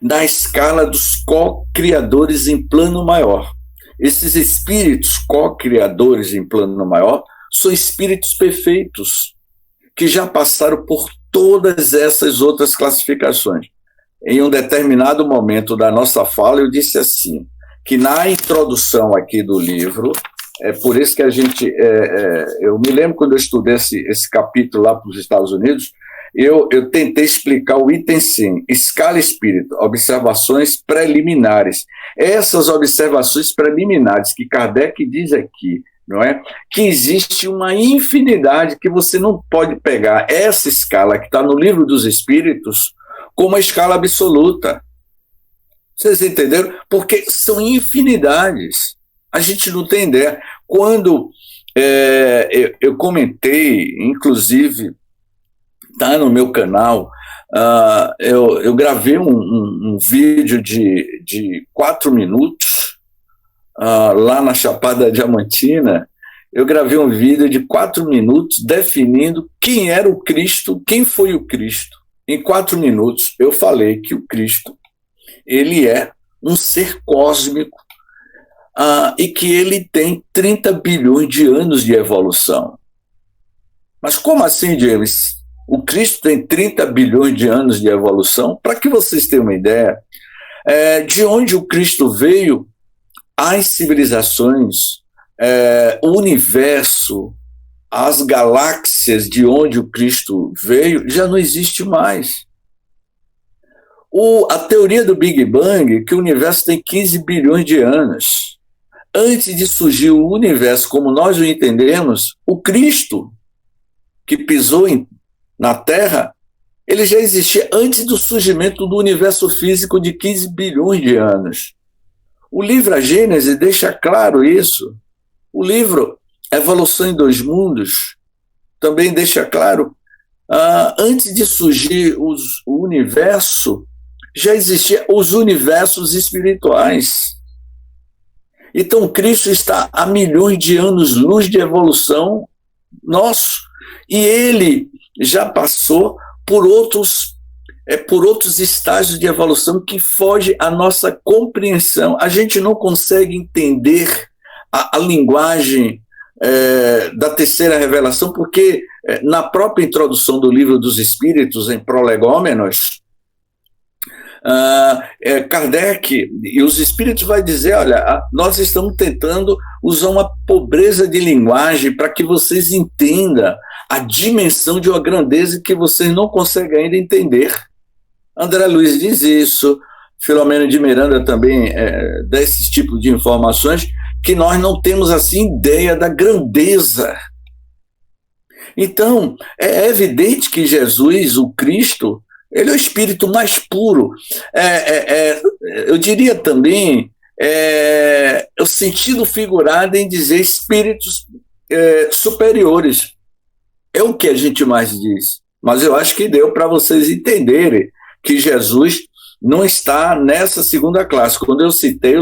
na escala dos co-criadores em plano maior. Esses espíritos co-criadores em plano maior são espíritos perfeitos, que já passaram por todas essas outras classificações. Em um determinado momento da nossa fala, eu disse assim, que na introdução aqui do livro, é por isso que a gente... eu me lembro quando eu estudei esse capítulo lá para os Estados Unidos, eu tentei explicar o item 100, escala espírita, observações preliminares. Essas observações preliminares que Kardec diz aqui, não é? Que existe uma infinidade que você não pode pegar essa escala que está no Livro dos Espíritos como uma escala absoluta. Vocês entenderam? Porque são infinidades. A gente não tem ideia. Quando eu comentei, inclusive, está no meu canal, eu gravei um vídeo de 4 minutos, lá na Chapada Diamantina. Eu gravei um vídeo de 4 minutos definindo quem era o Cristo, quem foi o Cristo. Em 4 minutos eu falei que o Cristo, ele é um ser cósmico, e que ele tem 30 bilhões de anos de evolução. Mas como assim, James? O Cristo tem 30 bilhões de anos de evolução? Para que vocês tenham uma ideia, de onde o Cristo veio, as civilizações, o universo, as galáxias de onde o Cristo veio, já não existe mais. A teoria do Big Bang, que o universo tem 15 bilhões de anos. Antes de surgir o universo como nós o entendemos, o Cristo, que pisou na Terra, ele já existia antes do surgimento do universo físico de 15 bilhões de anos. O livro A Gênese deixa claro isso. O livro Evolução em Dois Mundos também deixa claro, antes de surgir o universo, já existiam os universos espirituais. Então, Cristo está a milhões de anos-luz de evolução nosso, e ele já passou por outros estágios de evolução que fogem à nossa compreensão. A gente não consegue entender a linguagem da terceira revelação, porque na própria introdução do Livro dos Espíritos, em Prolegômenos, Kardec e os Espíritos vai dizer, olha, nós estamos tentando usar uma pobreza de linguagem para que vocês entendam a dimensão de uma grandeza que vocês não conseguem ainda entender. André Luiz diz isso, Filomeno de Miranda também dá esse tipo de informações, que nós não temos assim ideia da grandeza. Então, é evidente que Jesus, o Cristo, ele é o espírito mais puro. Eu diria também, o sentido figurado em dizer espíritos superiores. É o que a gente mais diz. Mas eu acho que deu para vocês entenderem que Jesus não está nessa segunda classe. Quando eu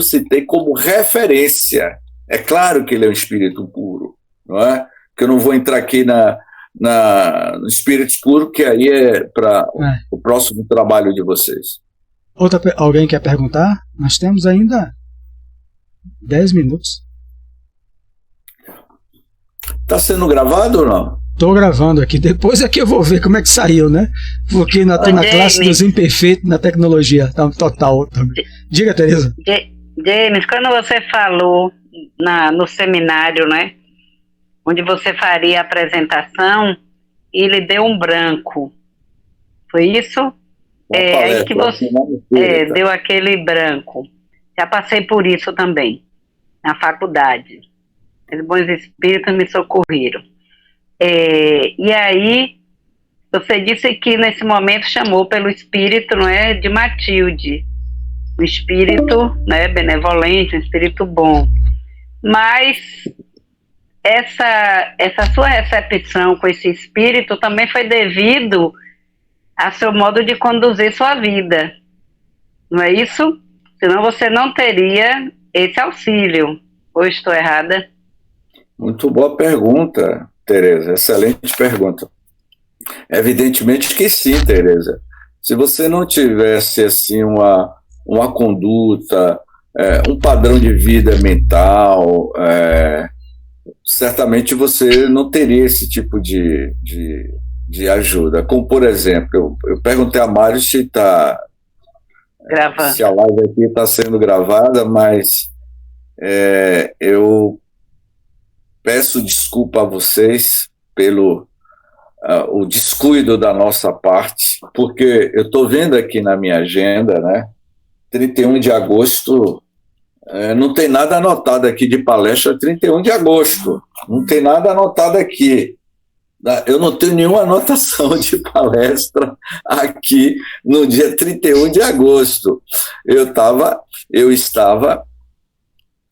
citei como referência. É claro que ele é um espírito puro, não é? Que eu não vou entrar aqui no espírito puro, que aí é para o próximo trabalho de vocês. Alguém quer perguntar? Nós temos ainda 10 minutos. Está sendo gravado ou não? Estou gravando aqui. Depois é que eu vou ver como é que saiu, né? Porque estou na classe dos imperfeitos na tecnologia. Total. Diga, Tereza. James, quando você falou no seminário, né? Onde você faria a apresentação, e ele deu um branco. Foi isso? Aí que você deu aquele branco. Já passei por isso também, na faculdade. Os bons espíritos me socorreram. E aí, você disse que nesse momento chamou pelo espírito, não é, de Matilde. Um espírito, né, benevolente, um espírito bom. Mas essa sua recepção com esse espírito também foi devido a seu modo de conduzir sua vida. Não é isso? Senão você não teria esse auxílio. Ou estou errada? Muito boa pergunta, Tereza. Excelente pergunta. Evidentemente que sim, Tereza. Se você não tivesse assim uma conduta, um padrão de vida mental, certamente você não teria esse tipo de ajuda. Como, por exemplo, eu perguntei a Mário se a live aqui está sendo gravada, mas eu peço desculpa a vocês pelo o descuido da nossa parte, porque eu estou vendo aqui na minha agenda, né, 31 de agosto, não tem nada anotado aqui de palestra 31 de agosto, não tem nada anotado aqui. Eu não tenho nenhuma anotação de palestra aqui no dia 31 de agosto. Eu estava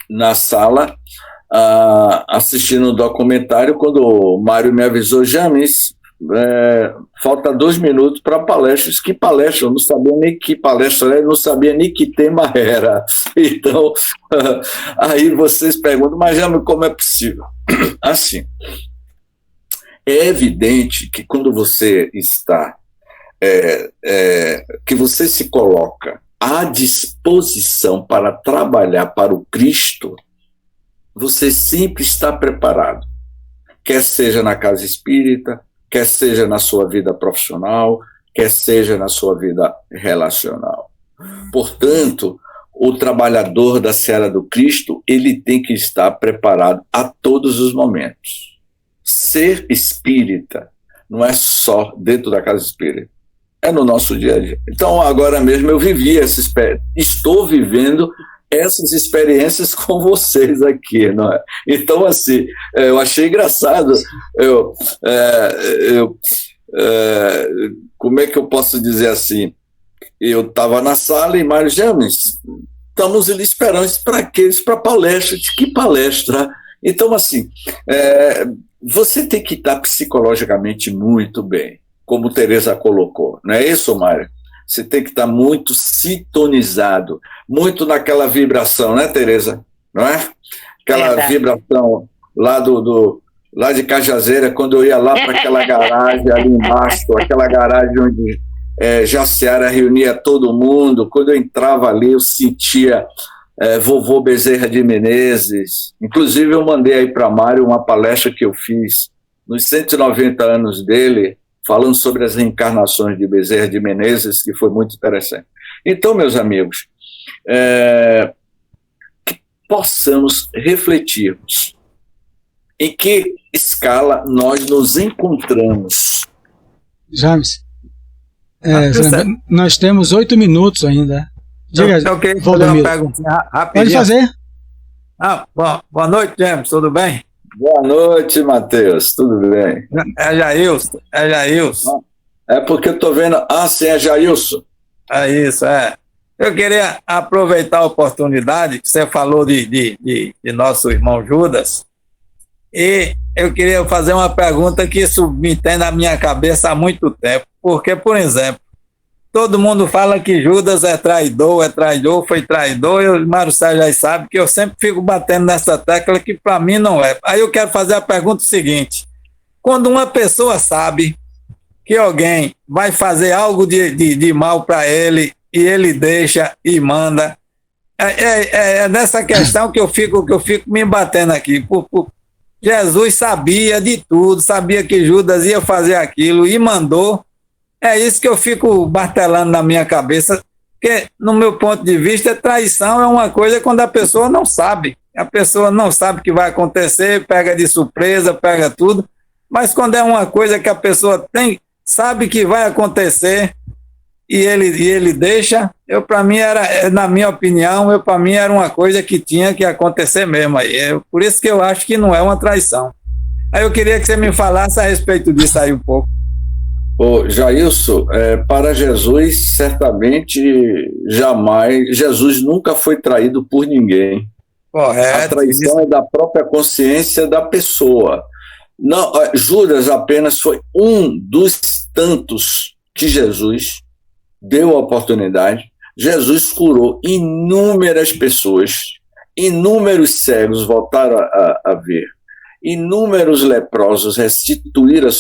na sala assistindo um documentário quando o Mário me avisou, James, falta 2 minutos para a palestra. Que palestra? Eu não sabia nem que palestra era, eu não sabia nem que tema era. Então, aí vocês perguntam, mas James, como é possível? Assim, é evidente que quando você está, que você se coloca à disposição para trabalhar para o Cristo, você sempre está preparado, quer seja na casa espírita, quer seja na sua vida profissional, quer seja na sua vida relacional. Portanto, o trabalhador da seara do Cristo, ele tem que estar preparado a todos os momentos. Ser espírita não é só dentro da casa espírita, é no nosso dia a dia. Então, agora mesmo eu estou vivendo essas experiências com vocês aqui, não é? Então, assim, eu achei engraçado, como é que eu posso dizer assim? Eu estava na sala e Mário James, estamos ali esperando para palestra. De que palestra? Então, assim, você tem que estar psicologicamente muito bem, como Tereza colocou, não é isso, Mário? Você tem que estar muito sintonizado, muito naquela vibração, né, Tereza? Não é? Aquela vibração lá de Cajazeira, quando eu ia lá para aquela garagem ali embaixo, aquela garagem onde Jaciara reunia todo mundo. Quando eu entrava ali, eu sentia vovô Bezerra de Menezes. Inclusive, eu mandei aí para Mário uma palestra que eu fiz nos 190 anos dele, falando sobre as reencarnações de Bezerra de Menezes, que foi muito interessante. Então, meus amigos, que possamos refletirmos em que escala nós nos encontramos. James, nós temos 8 minutos ainda. Diga, eu queria fazer uma perguntinha rapidinho. Pode fazer. Boa noite, James, tudo bem? Boa noite, Matheus, tudo bem? É Jailson. É porque eu estou vendo... sim, é Jailson. É isso, Eu queria aproveitar a oportunidade que você falou de nosso irmão Judas, e eu queria fazer uma pergunta que isso me tem na minha cabeça há muito tempo, porque, por exemplo, todo mundo fala que Judas é traidor, foi traidor, e o Mário Sérgio já sabe que eu sempre fico batendo nessa tecla que para mim não é. Aí eu quero fazer a pergunta seguinte: quando uma pessoa sabe que alguém vai fazer algo de mal para ele e ele deixa e manda, é nessa questão que eu fico me batendo aqui. Jesus sabia de tudo, sabia que Judas ia fazer aquilo e mandou. É isso que eu fico martelando na minha cabeça, porque, no meu ponto de vista, traição é uma coisa quando a pessoa não sabe. A pessoa não sabe o que vai acontecer, pega de surpresa, pega tudo. Mas quando é uma coisa que a pessoa sabe que vai acontecer e ele deixa, para mim na minha opinião, para mim era uma coisa que tinha que acontecer mesmo. Por isso que eu acho que não é uma traição. Aí eu queria que você me falasse a respeito disso aí um pouco. Jailson, para Jesus, certamente jamais, Jesus nunca foi traído por ninguém. Correto. A traição é da própria consciência da pessoa. Não, Judas apenas foi um dos tantos que Jesus deu a oportunidade. Jesus curou inúmeras pessoas, inúmeros cegos voltaram a ver, inúmeros leprosos restituíram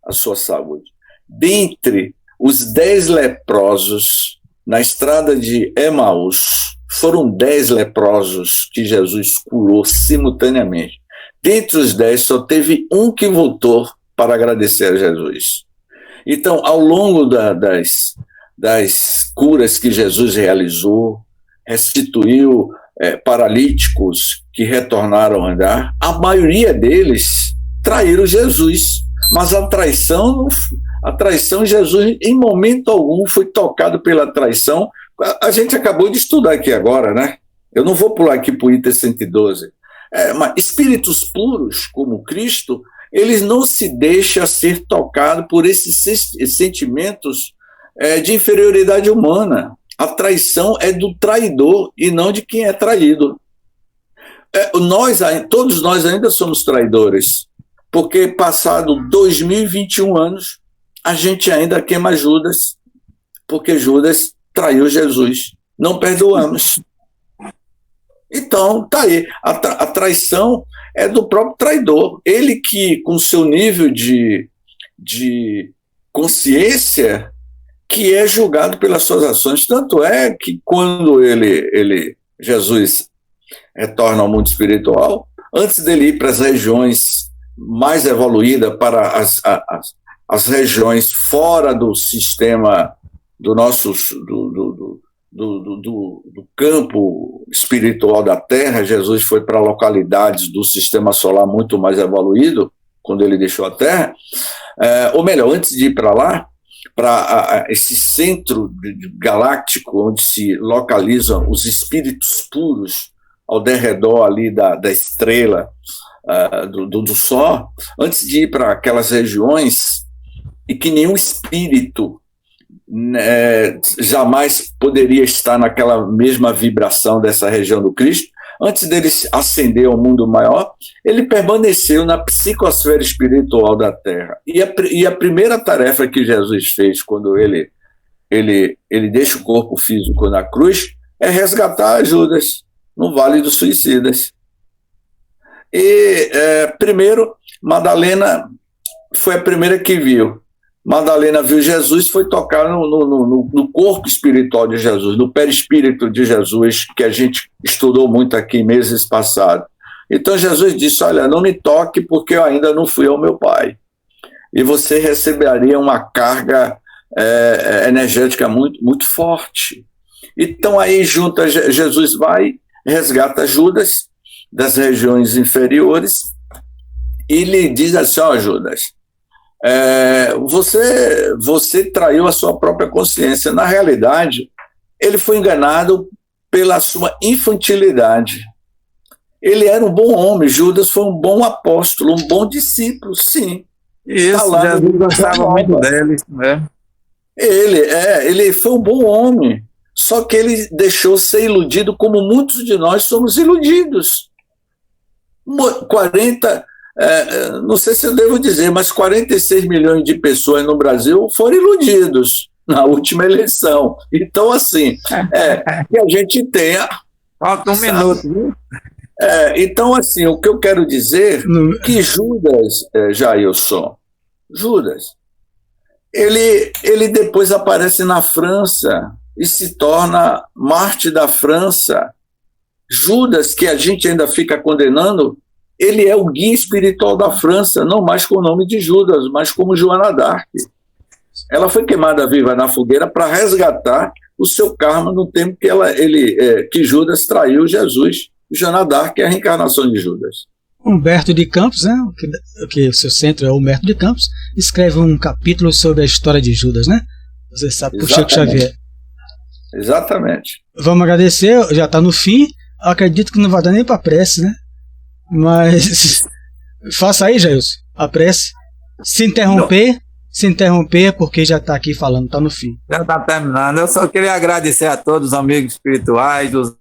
a sua saúde. Dentre os 10 leprosos na estrada de Emaús, foram 10 leprosos que Jesus curou simultaneamente. Dentre os 10, só teve um que voltou para agradecer a Jesus. Então, ao longo das curas que Jesus realizou, restituiu paralíticos que retornaram a andar, a maioria deles traíram Jesus. Mas a traição, Jesus em momento algum foi tocado pela traição. A gente acabou de estudar aqui agora, né? Eu não vou pular aqui para o item 112. Mas espíritos puros, como Cristo, eles não se deixam ser tocados por esses sentimentos de inferioridade humana. A traição é do traidor e não de quem é traído. Todos nós ainda somos traidores, porque passado 2021 anos, a gente ainda queima Judas, porque Judas traiu Jesus. Não perdoamos. Então, tá aí. A traição é do próprio traidor. Ele que, com seu nível de consciência, que é julgado pelas suas ações. Tanto é que quando Jesus retorna ao mundo espiritual, antes dele ir para as regiões mais evoluídas, para as regiões fora do sistema do campo espiritual da Terra, Jesus foi para localidades do sistema solar muito mais evoluído, quando ele deixou a Terra, ou melhor, antes de ir para lá, para esse centro galáctico, onde se localizam os espíritos puros, ao derredor ali da estrela do Sol, antes de ir para aquelas regiões, e que nenhum espírito jamais poderia estar naquela mesma vibração dessa região do Cristo, antes dele ascender ao mundo maior, ele permaneceu na psicosfera espiritual da Terra. E a primeira tarefa que Jesus fez quando ele deixa o corpo físico na cruz é resgatar Judas no Vale dos Suicidas. E primeiro, Madalena foi a primeira que viu. Madalena viu Jesus, foi tocar no corpo espiritual de Jesus, no perispírito de Jesus, que a gente estudou muito aqui meses passados. Então Jesus disse: olha, não me toque porque eu ainda não fui ao meu Pai. E você receberia uma carga energética muito, muito forte. Então aí Jesus vai, resgata Judas das regiões inferiores e lhe diz assim: ó, Judas, você traiu a sua própria consciência. Na realidade, ele foi enganado pela sua infantilidade. Ele era um bom homem, Judas foi um bom apóstolo, um bom discípulo, sim. Isso, Jesus gostava muito dele, né? Ele foi um bom homem, só que ele deixou ser iludido como muitos de nós somos iludidos. 40, não sei se eu devo dizer, mas 46 milhões de pessoas no Brasil foram iludidos na última eleição. Então, assim, que a gente tenha... Falta um minuto, viu? Então, assim, o que eu quero dizer que Judas, Jailson, ele depois aparece na França e se torna Marte da França. Judas, que a gente ainda fica condenando, ele é o guia espiritual da França, não mais com o nome de Judas, mas como Joana d'Arc. Ela foi queimada viva na fogueira para resgatar o seu karma no tempo que Judas traiu Jesus. Joana d'Arc é a reencarnação de Judas. Humberto de Campos, né, que o seu centro é Humberto de Campos, escreve um capítulo sobre a história de Judas, né? Você sabe, por Chico Xavier. Exatamente. Vamos agradecer, já está no fim. Acredito que não vai dar nem para prece, né? Mas faça aí, Jailson, a prece. Se interromper, porque já está aqui falando, está no fim. Já está terminando. Eu só queria agradecer a todos os amigos espirituais, os